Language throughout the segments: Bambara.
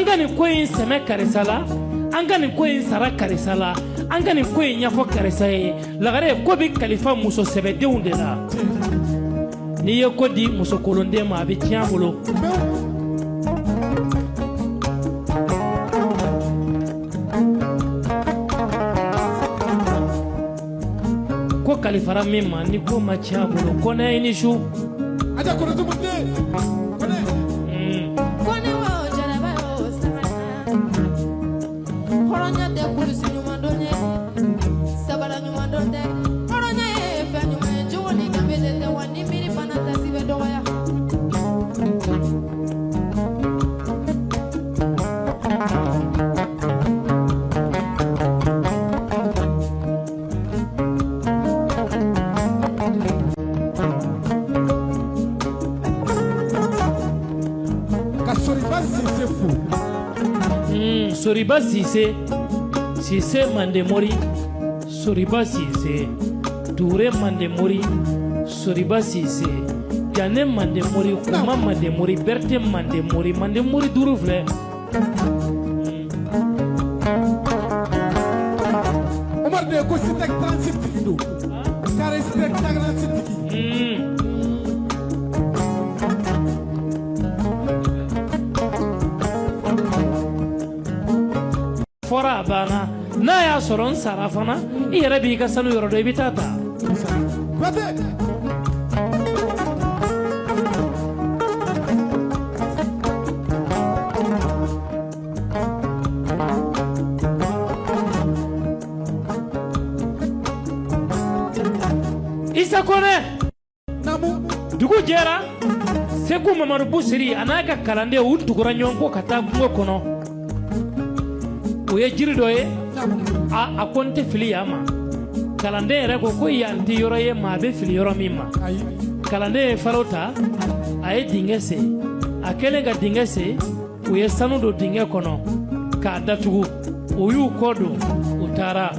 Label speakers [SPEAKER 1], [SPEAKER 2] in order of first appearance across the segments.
[SPEAKER 1] angani ko in seme karisala angani ko in sara karisala angani ko in yafo karisaye lagare ko bi kalifa muso sebedenw de la ni ye ko di muso kolonde ma abi tiambolo ko kalifara mimma ni ko ma tiambolo ko na ini shu
[SPEAKER 2] aja ko to munde
[SPEAKER 3] kone wo jaraba o sabana horonya de kulusi nyumandonye sabara nyumandonde horonya e fa nyumwe joni gambele de wani miri banata sibe doya
[SPEAKER 1] Soriba Sise Mandemori Soriba Sise Touré Mandemori Soriba Sise Jane Mandemori Kuma Mandemori Berthe Mandemori Douroufle
[SPEAKER 2] Omar de ko sitek transit do car spectacle transit
[SPEAKER 1] fora bana na ya soron sarafana ire bi ka sanu yoro do bitata isa kone
[SPEAKER 2] namu
[SPEAKER 1] dugu jera segu Mamadou Busiri anaka kalande utugura nyonko kata ngo kono oye jiri do ye a konte fili yama kalande yɛrɛ ko yanti yɔrɔ ye maa bɛ fili yɔrɔ min ma kalande ye falo ta a ye dingɛ se a kɛlen ka dingɛ se u ye sanu don dingɛ kɔnɔ k'a datugu u y'u kɔ don u taara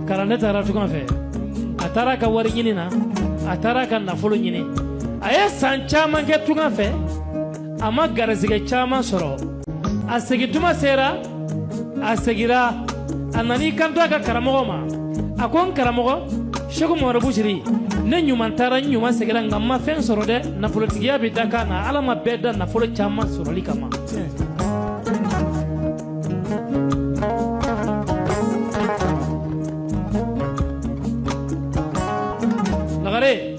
[SPEAKER 1] kalande taara tugan fɛ a taara ka wari ɲini na a taara ka nafolo ɲini a ye san caman kɛ tugan fɛ a ma garizɛgɛ caman sɔrɔ a segituma sera a segira a nani kanto a ka karamɔgɔ ma a ko n karamɔgɔ Seku Mamadou Busiri ne ɲuman taara n ɲuman segira nka n ma fɛn sɔrɔ dɛ nafolotigiya bɛ da kan na ala ma bɛɛ da nafolo caman sɔrɔli kama lagare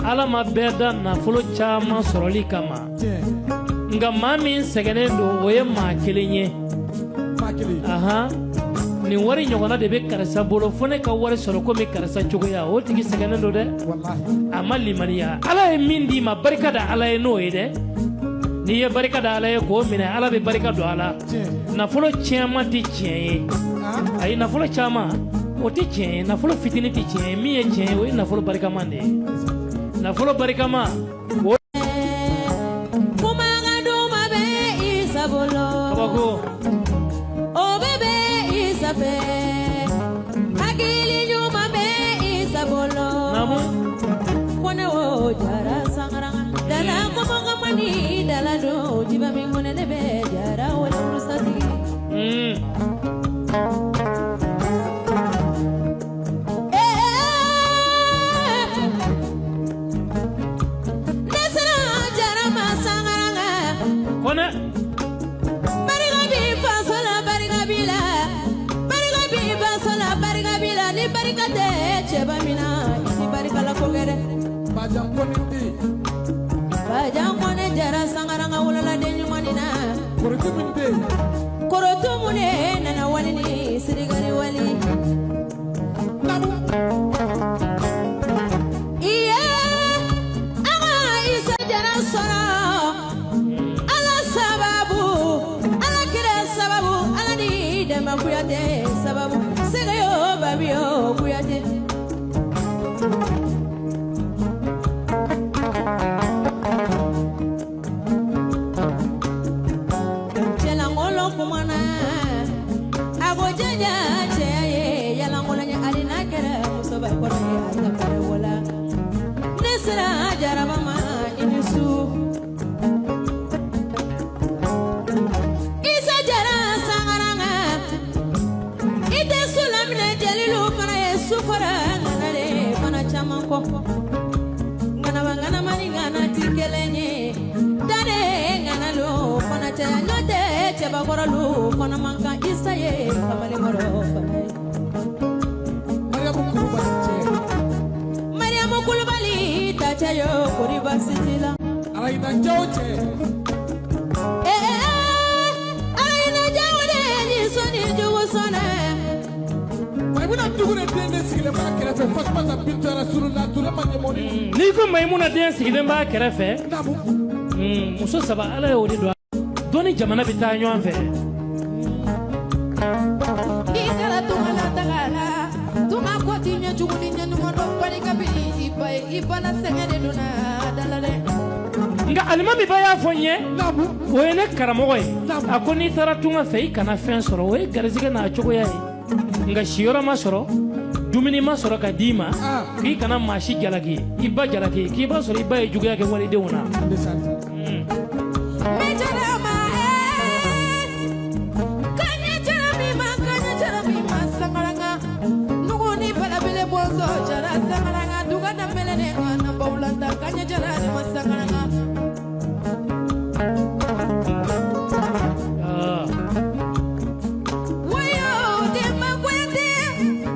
[SPEAKER 1] ala ma bɛɛ da nafolo caman sɔrɔli kama nga maa min sɛgɛnnen don o ye maa kelen ye nin wari ɲɔgɔnna de bɛ karisa bolo fo ne ka wari sɔrɔ komi karisa cogoya o tigi sɛgɛnnen don dɛ a ma limaniya ala ye min d'i ma barika da ala ye n'o ye dɛ n'i ye barika da ala ye k'o minɛ ala bɛ barika don a la nafolo caman tɛ tiɲɛ ye ayi nafolo caman o tɛ tiɲɛ ye nafolo fitinin tɛ tiɲɛ ye min ye tiɲɛ ye o ye nafolo barikaman de ye nafolo barikaman o kabako
[SPEAKER 3] o bebe isabe hakili nyuma be isabolo
[SPEAKER 1] namu
[SPEAKER 3] kone o jara sangaranga dala komonga mani dala do jiba mingone ne be jara wala rusati nesana jara masangaranga
[SPEAKER 1] kone
[SPEAKER 3] ni barika de cheba mina ni barika la kogere bajan kone jara sangaranga wala de nyumanina korotumune nana wali ni sirigari wali iya aga isa jara sora ala sababu ala kira sababu ala ni dema kuyate sababu segayo babio kuyate bakɔrɔlu fana man kan isa ye kamalenkɔrɔ fana ye Mariamu Kulubali ta cɛ yo kori baasi t'i la
[SPEAKER 2] Arayina Jawo cɛ
[SPEAKER 3] Arayina Jawo de ni sɔnni jugu sɔnɛ
[SPEAKER 2] Maimuna Dugure den de sigilen b'a kɛrɛfɛ Fatumata bintu Rasulula Turama Ɲɛmɔni
[SPEAKER 1] n'i ko Maimuna den sigilen b'a kɛrɛfɛ
[SPEAKER 2] Namu
[SPEAKER 1] muso saba Ala y'o de don dɔnni jamana bɛ taa ɲɔgɔn fɛ
[SPEAKER 3] I kɛra tunga la taga la tunga kɔti ɲɛ jugu ni ɲɛ ɲuman dɔn bari kabini i ba ye I ba la sɛgɛn de donna da la dɛ
[SPEAKER 1] nka alimami ba y'a fɔ n ye
[SPEAKER 2] Namu
[SPEAKER 1] o ye ne karamɔgɔ ye a ko n'i taara tunga fɛ I kana fɛn sɔrɔ o ye garizigɛ n'a cogoya ye nka siyɔrɔ ma sɔrɔ dumuni ma sɔrɔ ka d'i ma k'i kana maa si jalaki I ba jalaki k'i b'a sɔrɔ I ba ye juguya kɛ walidenw na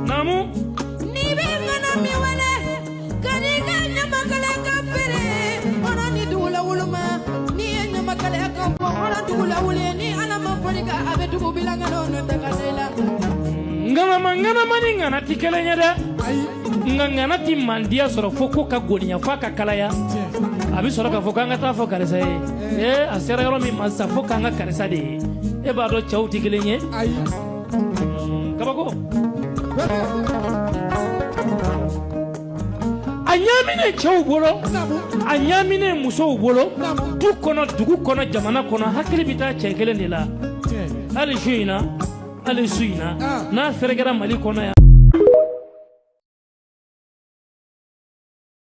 [SPEAKER 1] Namu
[SPEAKER 3] ni bɛ ŋana mi wale ka di ka ɲamakala ka feere kɔnɔ ni dugu la woloma ni ye ɲamakala ka fɔ kɔnɔ dugu la wuli ni Ala ma fɔli ka a bɛ dugu bilangana n'o tɛ ka se la
[SPEAKER 1] ŋanama ni ŋana tɛ kelen ye dɛ nka ŋana tɛ mandiya sɔrɔ fo ko ka goniya fo a ka kalaya a bɛ sɔrɔ k'a fɔ k'an ka taa fɔ karisa ye a sera yɔrɔ min ma sisan fo k'an ka karisa de ye e b'a dɔn cɛw tɛ kelen ye kabako a ɲaaminen cɛw bolo a ɲaaminen musow bolo du kɔnɔ dugu kɔnɔ jamana kɔnɔ hakili bɛ taa cɛ kelen de la hali su in na hali su in na n'a fɛrɛkɛra Mali kɔnɔ yan